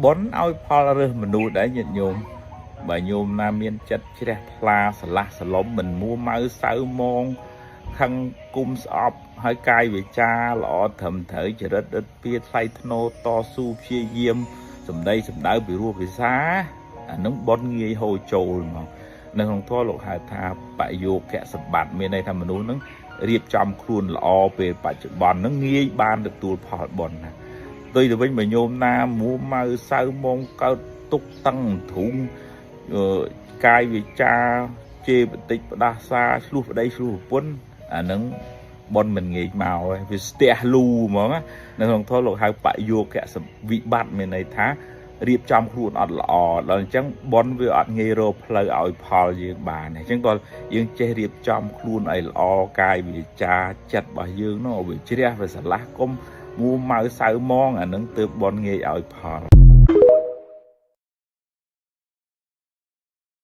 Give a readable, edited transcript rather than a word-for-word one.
បនឲ្យផលរើសមនុស្សដែរញាតិញោមបើញោមណាមានចិត្តជ្រះថ្លាស្រឡះស្រឡំមិនមួម៉ៅសៅមងខឹងគុំស្អប់ហើយកាយវាចាល្អត្រឹមត្រូវចរិតដិតពៀថ្លៃថ្នូរតស៊ូព្យាយាមសម្ដីសម្ដៅពីរោះភាសាអានឹងបនងាយហូរចូលមកនៅក្នុងធម៌លោកហៅថាបយោគៈសម្បត្តិមានន័យថាមនុស្សនឹងរៀបចំខ្លួនល្អពេលបច្ចុប្បន្ននឹងងាយបានទទួលផលបនណាដោយទៅវិញបើញោមណាមួម៉ៅសៅមងកើតទុកតឹងធុងកាយវាចាជេរបន្តិចផ្ដាសាឆ្លោះប្តីឆ្លោះប្រពន្ធអានឹងបនមិនងាយមកហើយវាស្ទះលូហ្មងនៅក្នុងធម៌លោកហៅបយោគៈវិបត្តិមានន័យថារៀបចំខ្លួនអត់ល្អដល់អញ្ចឹងបនវាអត់ងាយរកផ្លូវឲ្យផលយើងបានអញ្ចឹងក៏យើងចេះរៀបចំខ្លួនឲ្យល្អកាយវាចាចិត្តរបស់យើងនោះវាជ្រះវាស្រឡះកុំមួម៉ៅសៅមងអានឹងទើបបនងាយឲ្យផល